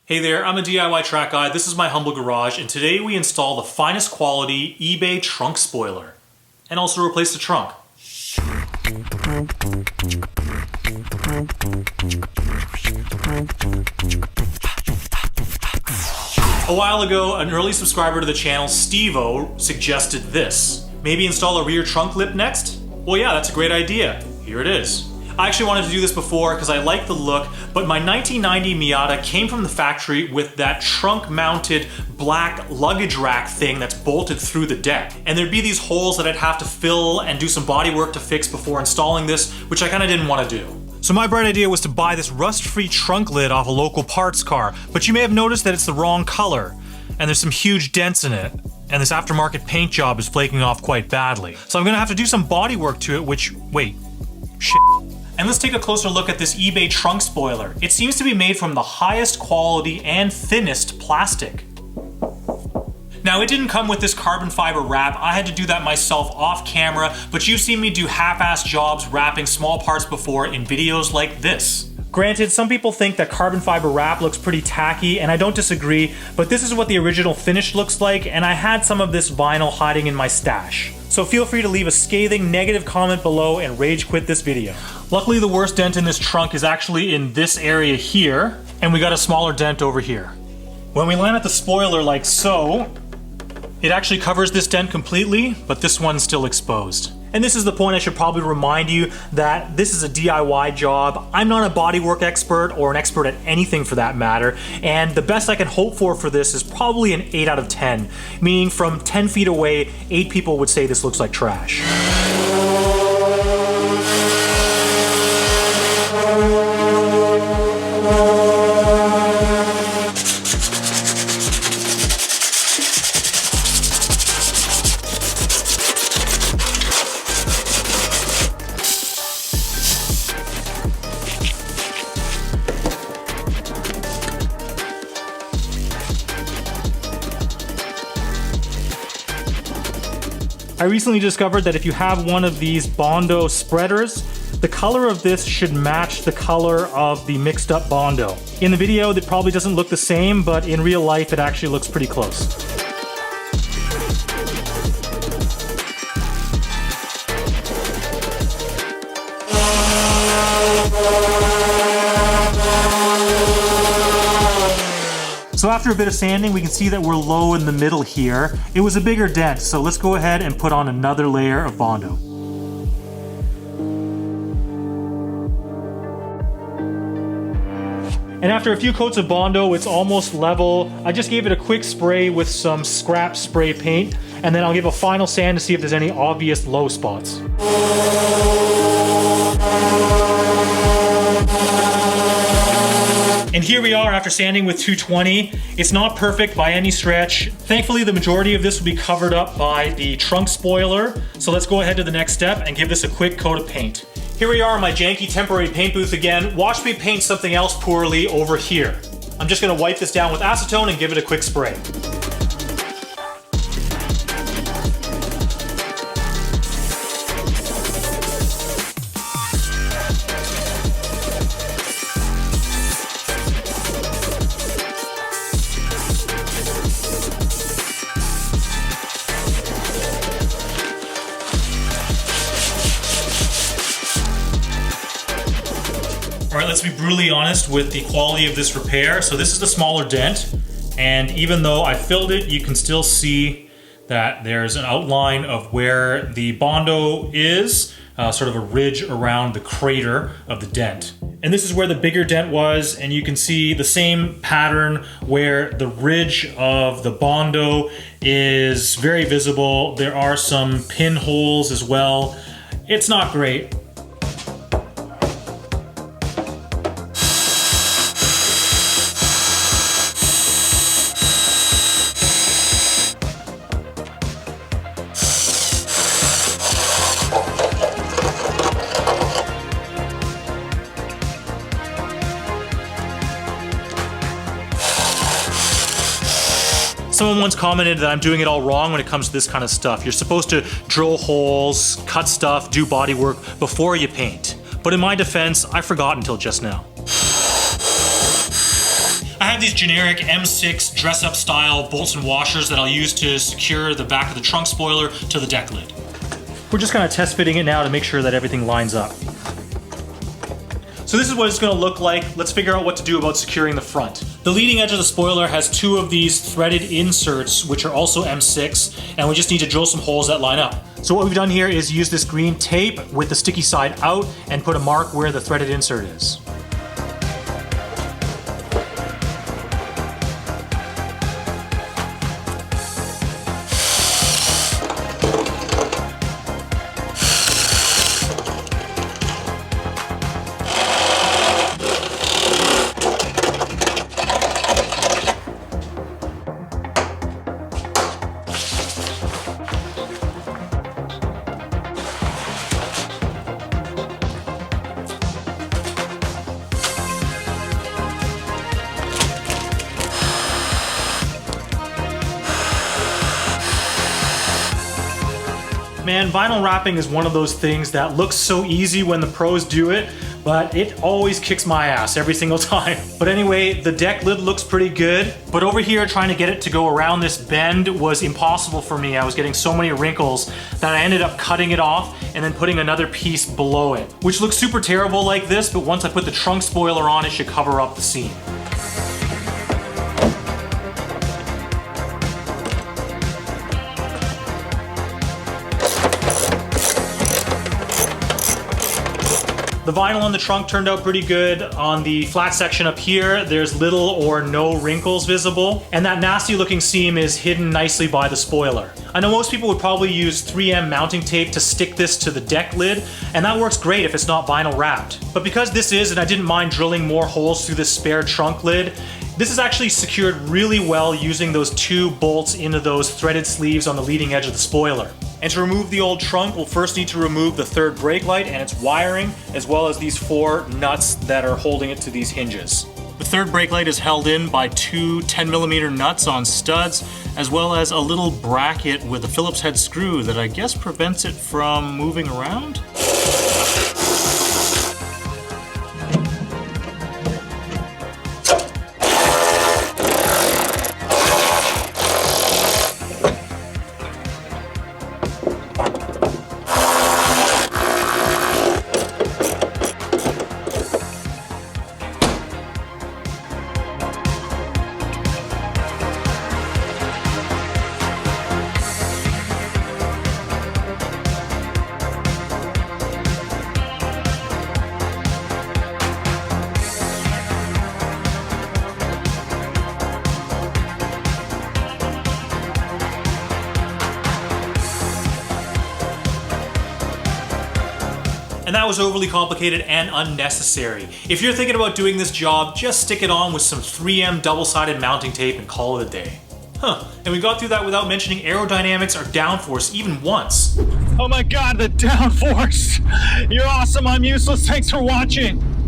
Hey there, I'm a DIY track guy. This is my humble garage, and today we install the finest quality eBay trunk spoiler and also replace the trunk. A while ago, an early subscriber to the channel, Steve-O, suggested this. Maybe install a rear trunk lip next? Well, yeah, that's a great idea. Here it is. I actually wanted to do this before because I like the look, but my 1990 Miata came from the factory with that trunk-mounted black luggage rack thing that's bolted through the deck. And there'd be these holes that I'd have to fill and do some body work to fix before installing this, which I kind of didn't want to do. So my bright idea was to buy this rust-free trunk lid off a local parts car, but you may have noticed that it's the wrong color, and there's some huge dents in it, and this aftermarket paint job is flaking off quite badly. So I'm gonna have to do some body work to it, which, wait, shit. And let's take a closer look at this eBay trunk spoiler. It seems to be made from the highest quality and thinnest plastic. Now, it didn't come with this carbon fiber wrap. I had to do that myself off camera, but you've seen me do half-ass jobs wrapping small parts before in videos like this. Granted, some people think that carbon fiber wrap looks pretty tacky, and I don't disagree, but this is what the original finish looks like, and I had some of this vinyl hiding in my stash. So feel free to leave a scathing negative comment below and rage quit this video. Luckily, the worst dent in this trunk is actually in this area here, and we got a smaller dent over here. When we line up the spoiler like so, it actually covers this dent completely, but this one's still exposed. And this is the point I should probably remind you that this is a DIY job. I'm not a bodywork expert or an expert at anything for that matter, and the best I can hope for this is probably an 8 out of 10, meaning from 10 feet away, 8 people would say this looks like trash. I recently discovered that if you have one of these Bondo spreaders, the color of this should match the color of the mixed up Bondo. In the video, it probably doesn't look the same, but in real life, it actually looks pretty close. So after a bit of sanding, we can see that we're low in the middle here. It was a bigger dent, so let's go ahead and put on another layer of Bondo. And after a few coats of Bondo, it's almost level. I just gave it a quick spray with some scrap spray paint, and then I'll give a final sand to see if there's any obvious low spots. And here we are after sanding with 220. It's not perfect by any stretch. Thankfully, the majority of this will be covered up by the trunk spoiler. So let's go ahead to the next step and give this a quick coat of paint. Here we are in my janky temporary paint booth again. Watch me paint something else poorly over here. I'm just gonna wipe this down with acetone and give it a quick spray. All right, let's be brutally honest with the quality of this repair. So this is the smaller dent, and even though I filled it, you can still see that there's an outline of where the Bondo is, sort of a ridge around the crater of the dent. And this is where the bigger dent was, and you can see the same pattern where the ridge of the Bondo is very visible. There are some pinholes as well. It's not great. Someone once commented that I'm doing it all wrong when it comes to this kind of stuff. You're supposed to drill holes, cut stuff, do body work before you paint. But in my defense, I forgot until just now. I have these generic M6 dress-up style bolts and washers that I'll use to secure the back of the trunk spoiler to the deck lid. We're just kind of test fitting it now to make sure that everything lines up. So this is what it's going to look like. Let's figure out what to do about securing the front. The leading edge of the spoiler has two of these threaded inserts, which are also M6, and we just need to drill some holes that line up. So what we've done here is use this green tape with the sticky side out and put a mark where the threaded insert is. Man, vinyl wrapping is one of those things that looks so easy when the pros do it, but it always kicks my ass every single time. But anyway, the deck lid looks pretty good, but over here trying to get it to go around this bend was impossible for me. I was getting so many wrinkles that I ended up cutting it off and then putting another piece below it, which looks super terrible like this, but once I put the trunk spoiler on, it should cover up the seam. The vinyl on the trunk turned out pretty good. On the flat section up here, there's little or no wrinkles visible, and that nasty looking seam is hidden nicely by the spoiler. I know most people would probably use 3M mounting tape to stick this to the deck lid, and that works great if it's not vinyl wrapped. But because this is, and I didn't mind drilling more holes through this spare trunk lid, this is actually secured really well using those two bolts into those threaded sleeves on the leading edge of the spoiler. And to remove the old trunk, we'll first need to remove the third brake light and its wiring, as well as these 4 nuts that are holding it to these hinges. The third brake light is held in by 2 10mm nuts on studs, as well as a little bracket with a Phillips head screw that I guess prevents it from moving around? And that was overly complicated and unnecessary. If you're thinking about doing this job, just stick it on with some 3M double-sided mounting tape and call it a day. And we got through that without mentioning aerodynamics or downforce even once. Oh my god, the downforce! You're awesome, I'm useless, thanks for watching!